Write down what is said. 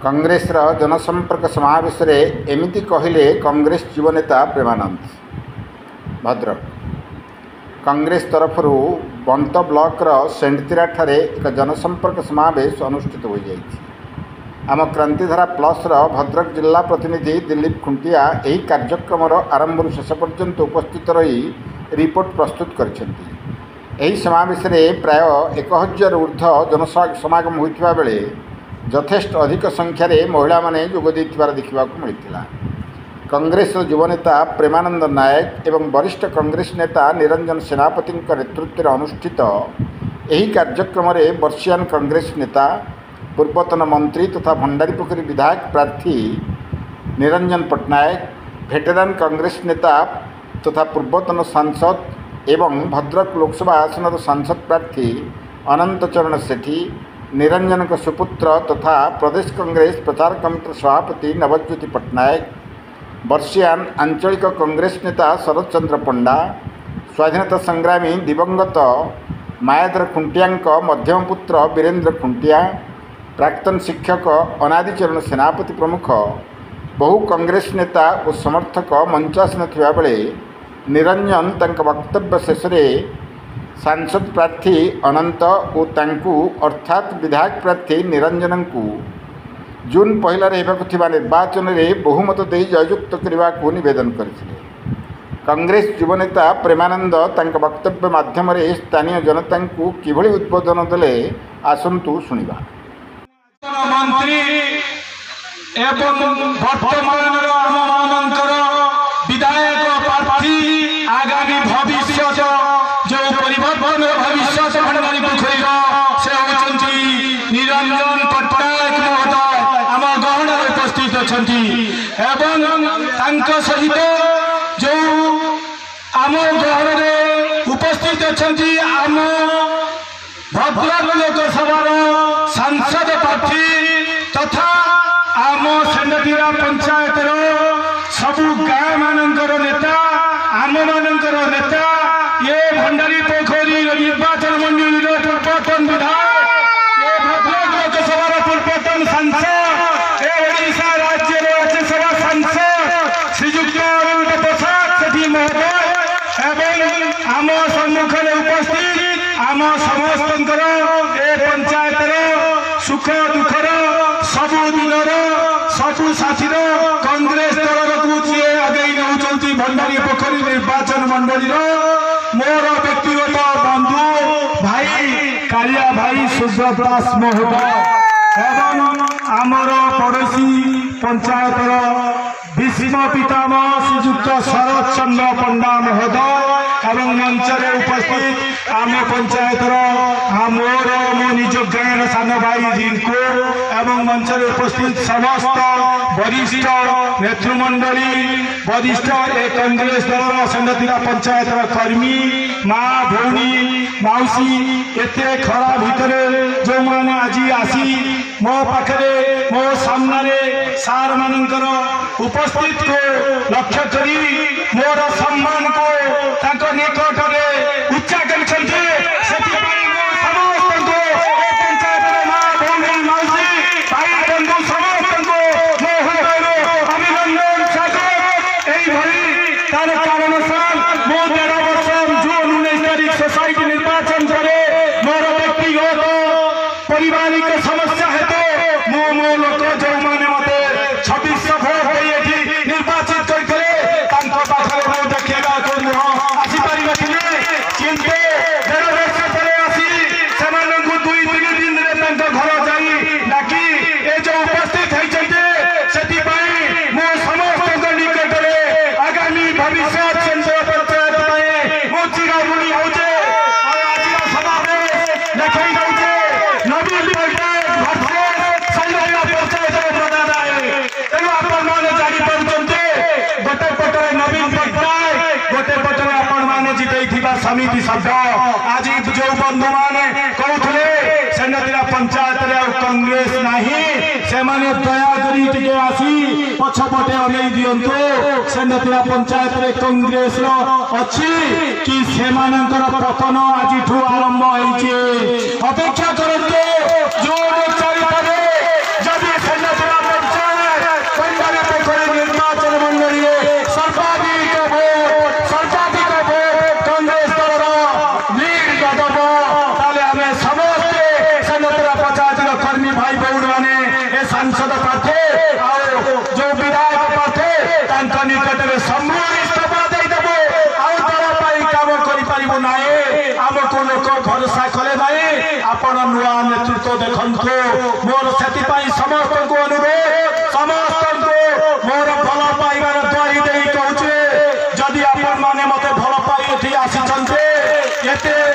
कांग्रेस जनसंपर्क समावेश एमती कहले कांग्रेस युवनेता प्रेमानंद। भद्रक कांग्रेस तरफ बंत ब्लॉक सेंटतिरा ठारे एक जनसंपर्क समावेश अनुष्ठित हो जाइए। आम क्रांतिधारा प्लस भद्रक जिला प्रतिनिधि दिलीप खुंटिया यही कार्यक्रम आरंभ शेष पर्यंत उपस्थित रही रिपोर्ट प्रस्तुत कर समावेश प्राय 1000 ऊर्ध्व जनसमागम होता बेले यथेष्ट अधिक संख्यार महिला माने जोग देथिबार देखा मिलता। कांग्रेस युवनेता प्रेमानंद नायक एवं वरिष्ठ कांग्रेस नेता निरंजन सेनापति नेतृत्व में अनुष्ठित यही कार्यक्रम वर्षियान कांग्रेस नेता पूर्वतन मंत्री तथा भंडारीपोखरी विधायक प्रार्थी निरंजन पट्टनायक, भेटेरान कांग्रेस नेता तथा पूर्वतन सांसद एवं भद्रक लोकसभा आसन सांसद प्रार्थी अनंत चरण सेठी, निरंजन सुपुत्र तथा प्रदेश कांग्रेस प्रचार कमिटी सभापति नवज्योति पट्टनायक, वर्षियान आंचलिक कांग्रेस नेता शरद चंद्र पंडा, स्वाधीनता संग्रामी दिवंगत मायाधर खुंटिया मध्यम पुत्र वीरेंद्र खुंटिया, प्राक्तन शिक्षक अनादिचरण सेनापति प्रमुख बहु कांग्रेस नेता और समर्थक मंचासन थिबा बेले निरंजन तंक वक्तव्य शेष सांसद प्रार्थी अनंत और तांकु अर्थात विधायक प्रार्थी निरंजन को जून 1 होगा निर्वाचन में बहुमत दे जययुक्त करने को निवेदन करते। कांग्रेस युवनेता प्रेमानंद तंक वक्तव्य माध्यम स्थानीय जनता को किभली उद्बोधन देले आसंतु शुणिबा। मंत्री एवं वर्तमान विधायक प्रार्थी आगामी भविष्य जो परिवर्तन भविष्य भंडारीपोखरी से होती निरंजन पट्टनायक महोदय आम गहन उपस्थित अच्छा सहित जो आम गहन उपस्थित अच्छा आम भद्रक लोकसभा सांसद प्रार्थी तथा आम सेंडतिरा पंचायत सबू गाँ मानकर नेता आम मानकर नेता ये भंडारीपोखरी निर्वाचन मंडली पूर्वतन विधायक ये भद्रक लोकसभा पूर्वतन सांसद ये ओडिशा राज्य राज्यसभा सांसद श्रीजुक्त अनंत प्रसाद सेठी महोदय एवं आम सम्मुखें उपस्थित आम समस्त ए पंचायतर सुख दुखर सबु दिनर सबु साथीर कांग्रेस दल को जी आगे नौकरी भंडारीपोखरी निर्वाचन मंडली मोर व्यक्तिगत बंधु भाई कालिया भाई सुब्रत महोदय एवं आमर पड़ोसी पंचायतर भीष्म पितामह श्रीजुक्त शरद चंद्र पंडा महोदय एवं मंच उपस्थित आम पंचायतर मोर मो निज गाँव सान भाई रिंकू एवं मंच उपस्थित समस्त वरिष्ठ नेतृमंडली वरिष्ठ कांग्रेस दल संगठित पंचायत कर्मी माँ भौणी मौसी एत खरा भितर जो मैंने आज आसी मो पाखे मो सामने सार मानकर उपस्थित को लक्ष्य करी मोर सम्मान को निकट में उच्चा कर सोसाइटी निर्वाचन करे मोर व्यक्तिगत पारिवारिक समस्या है तो मो लोक जो मैंने मत 26 भोट निर्वाचित करके देखा आसीपार दुईटी शब्द आज जो बंधु मैंने कहते सेनातीरा पंचायत कांग्रेस नहीं से दया करी आसी पछपटे अनै दिंतु सेनातीरा पंचायत रे कांग्रेस अच्छी कि सेमानंकर पतन आज आरंभ होइछे अपेक्षा करते जो जदि सेनातीरा पंचायत निर्वाचन मंडली सर्वाधिक भोट कांग्रेस दल लीड दब ताले हमें समस्ते सेनातीरा पंचायत कर्मी भाई बहन मैंने ए सांसद प्रार्थी जो विधायक प्रार्थी निकट में सम्मान इस्तीफा देदेबू काम कर आमको लोक भरोसा कले ना आपण नुआ नेतृत्व देखु मोर से समस्त को अनुरोध समस्त मोर भल पाइबार द्वारी दे कहूचे जदि आपण मैंने मत भल पाई आसी